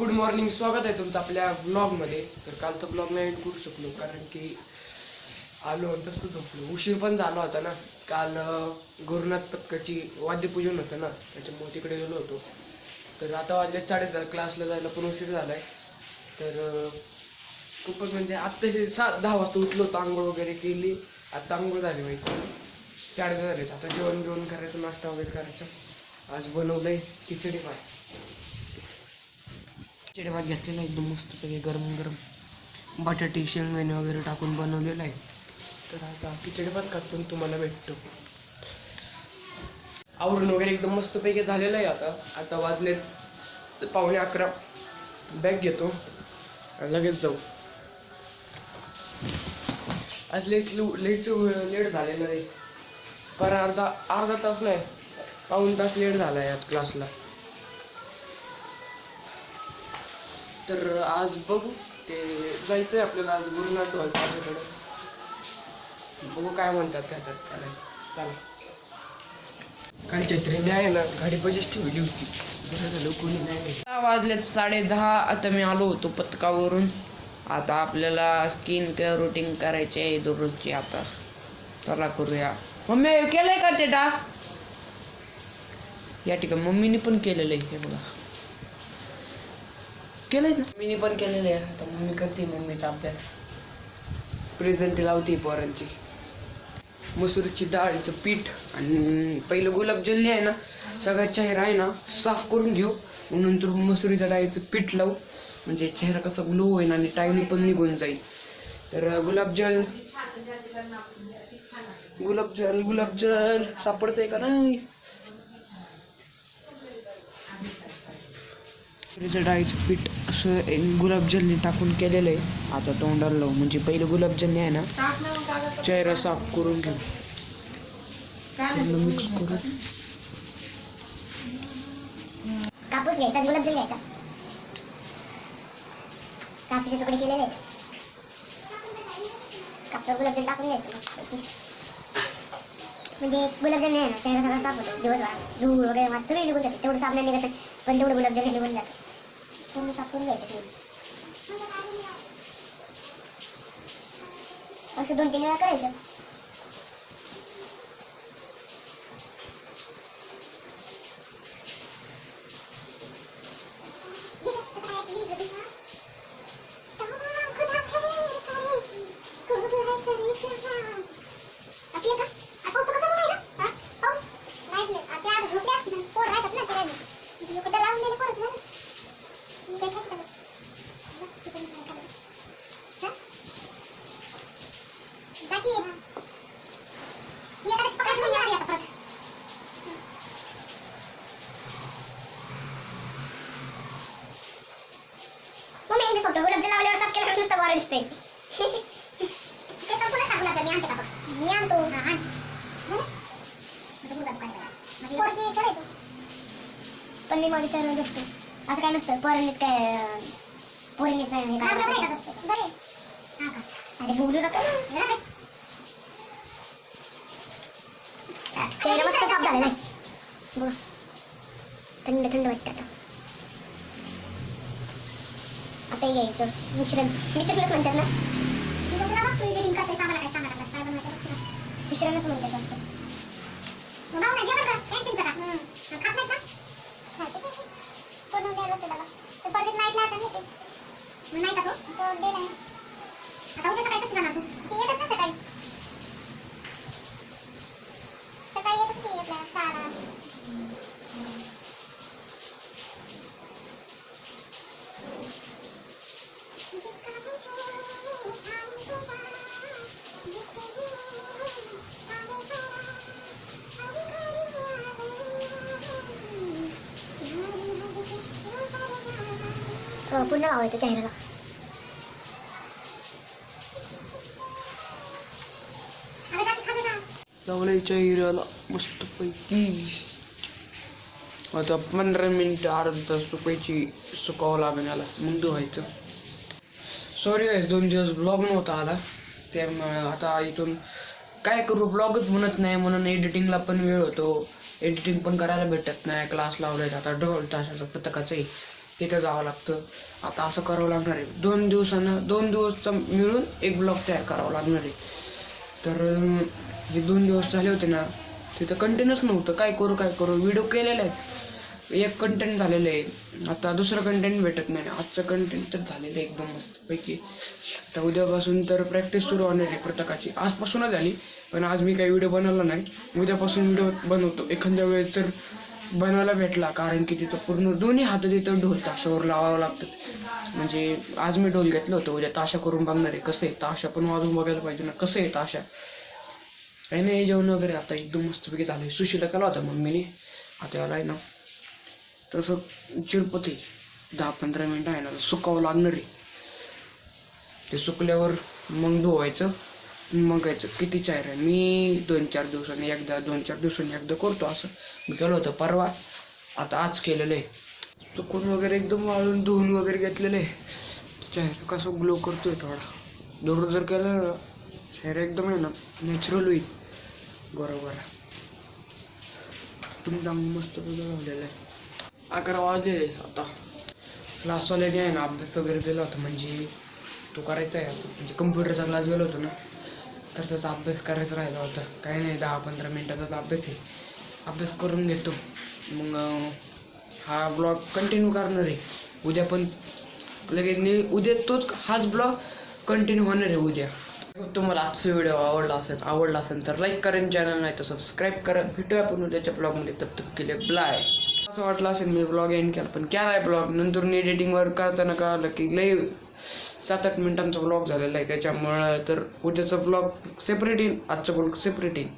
Good morning, स्वागत आहे तुमचं आपल्या ब्लॉगमध्ये. तर कालचा ब्लॉग नाही एंड करू शकलो कारण की आलो आणि तसं झोपलो. उशीर पण झाला होता ना. काल गुरुनाथ पथकाची वाद्यपूजन होतं ना, त्याच्यामुळे तिकडे गेलो होतो. तर आता वाजले 10:30, क्लासला जायला पण उशीर झाला आहे. तर खूपच म्हणजे आत्ता हे 10 वाजता उठलो होतो, आंघोळ वगैरे केली. आत्ता आंघोळ झाली माहिती 10:30 झालेत. आता जेवण करायचं, नाश्ता वगैरे करायचा. आज बनवलंय खिचडी भात. खिचडी भात घेतलेला एकदम मस्तपैकी गरम गरम बटाटे शेंगदाणे वगैरे टाकून बनवलेला आहे. तर आता खिचडी भात खातो तुम्हाला भेटतो. आवरून वगैरे एकदम मस्तपैकी झालेलं आहे. आता वाजलेत 11:15. बॅग घेतो आणि लगेच जाऊ. आज लईच लेट झालेलं आहे. पर अर्धा तास नाही, पाऊण तास लेट झाला आहे आज क्लासला. तर आज बघू, ते जायचं आहे आपल्याला आज गुरुनाथ वालपाकडे. बघू काय म्हणतात त्याच्यात. चला, कालच्या ट्रेन आहे ना, गाडी बजेच ठेवली होती. बरं झालं कोणी नाही. 6 वाजलेत 10:30. आता मी आलो होतो पथकावरून. आता आपल्याला स्किन केअर रुटीन करायचे आहे दररोजची. आता चला करूया. मम्मी केलंय का ते टाक या ठिकाणी? मम्मीने पण केलेलं आहे, हे बघा केलंय ना, मम्मीने पण केलेलं आहे. आता मम्मी करते मम्मीचा अभ्यास, प्रेझेंट लावते पोरांची. मसूरची डाळीचं पीठ आणि पहिलं गुलाबजलने आहे ना, सगळा चेहरा आहे ना साफ करून घेऊ. नंतर मसुरीच्या डाळीचं पीठ लावू, म्हणजे चेहरा कसा ग्लो होईल आणि टायनी पण निघून जाईल. तर गुलाबजल सापडतंय का नाही? मसुरीच्या डाळीचं पीठ असं गुलाबजलने टाकून केलेलं आहे. आता तोंडाला लावू, म्हणजे पहिलं गुलाबजलने आहे ना चेहरा साफ करून घेऊ. मिक्स करू. कापूस घ्यायचा, गुलाबजल घ्यायचा, कापूसचे तुकडे केलेले आहेत. कापसावर गुलाबजल टाकून घ्यायचं, म्हणजे गुलाबजल नाही ना चेहरा सगळा साफ होतो. दिवसभर धूळ वगैरे सगळे निघून जाते. तेवढं साबण निघत नाही, पण तेवढं गुलाबजल निघून जातं. पूर्ण साफ करून घ्यायचं. असं 2-3 वेळा करायचं. फक्त गुलाबजल लावल्यावर साफ केलं नुसतं बरं दिसतंय. ते संपूर्ण टाकू लागतं. मी आणते का? मी आणतो. आण पण मी माझ्या चेहऱ्यावर बघतो असं काय नसतं. पोरींनीच अरे बोलू नका. चेहरा मस्त साफ झाला नाही बघा. थंड थंड वाटतं. आता घ्यायचं मिश्रणच म्हणतात ना. मिश्रणच म्हणतात वाटतं. पूर्ण लावायचं चेहऱ्याला. लावलंय चेहऱ्याला मस्तपैकी. आता 15 मिनिटं अर्धा तास सुकावं लागेल याला, मग धुवायचं. सॉरी गाईस, 2 दिवस ब्लॉग नव्हता आला. त्यामुळे आता इथून काय करू, ब्लॉगच म्हणत नाही. म्हणून एडिटिंगला पण वेळ होतो, एडिटिंग पण करायला भेटत नाही. क्लास लावलाय आता ढोल ताशाचं पथकाचंही. तिथं जावं लागतं. आता असं करावं लागणार आहे. 2 दिवस मिळून एक ब्लॉग तयार करावा लागणार आहे. तर जे 2 दिवस झाले होते ना, तिथं कंटेंटच नव्हतं. काय करू व्हिडिओ केलेले आहेत, एक कंटेंट झालेलं आहे, आता दुसरं कंटेंट भेटत नाही. आजचं कंटेंट तर झालेलं आहे एकदम मस्तपैकी. तर उद्यापासून तर प्रॅक्टिस सुरू होणार आहे प्रत्येकाची. आजपासूनच झाली, पण आज मी काही व्हिडिओ बनवला नाही. उद्यापासून व्हिडिओ बनवतो. एखाद्या वेळेस जर बनवायला भेटला, कारण की तिथं पूर्ण दोन्ही हातात तिथं ढोल ताशावर लावावं लागतात. म्हणजे आज मी ढोल घेतलं होतं, उद्या ताशा करून बघणार आहे कसं आहे. ताशा पण वाजून बघायला पाहिजे ना कसं आहे ताशा. काही नाही, जेवण वगैरे आता एकदम मस्तपैकी झालं. सुशीला केला होता मम्मीने. आता याला आहे ना तसं चिरपत आहे, 10-15 मिनटं आहे ना सुकावं लागणार आहे. ते सुकल्यावर मग धुवायचं, मग यायचं. किती चायर आहे, मी 2-4 दिवसांनी एकदा करतो. असं मी केलं होतं परवा, आता आज केलेलं आहे. चुकून वगैरे एकदम वाळून धुवून वगैरे घेतलेलं आहे. चेहरा कसं ग्लो करतोय थोडा. दररोज जर केलं ना चेहरा एकदम आहे ना नॅचरल होईल. बरोबर तुम्ही चांगलं मस्त झालेलं आहे. 11 वाजले आता. क्लासवाल्याने आहे ना अभ्यास वगैरे दिला होता, म्हणजे तो करायचा आहे. म्हणजे कम्प्युटरचा क्लास गेलो होतो ना, तर त्याचा अभ्यास करायचा राहिला होता. काही नाही, 10-15 मिनटाचाच अभ्यास आहे. अभ्यास करून घेतो, मग हा ब्लॉग कंटिन्यू करणार आहे. उद्या पण लगेच उद्या हाच ब्लॉग कंटिन्यू होणार आहे उद्या. तुम्हाला आजचा व्हिडिओ आवडला असेल तर लाईक करा, चॅनल नाही तर सबस्क्राईब करा. भेटूया आपण उद्याच्या ब्लॉगमध्ये. तब तक के लिए बाय. असं वाटलं असेल मी ब्लॉग एंड केला, पण केला आहे ब्लॉग. नंतर एडिटिंगवर करताना कळालं की लई 7-8 मिनिटांचा ब्लॉग झालेला आहे. त्याच्यामुळं तर उद्याचा ब्लॉग सेपरेट येईल, आजचा ब्लॉग सेपरेट येईल.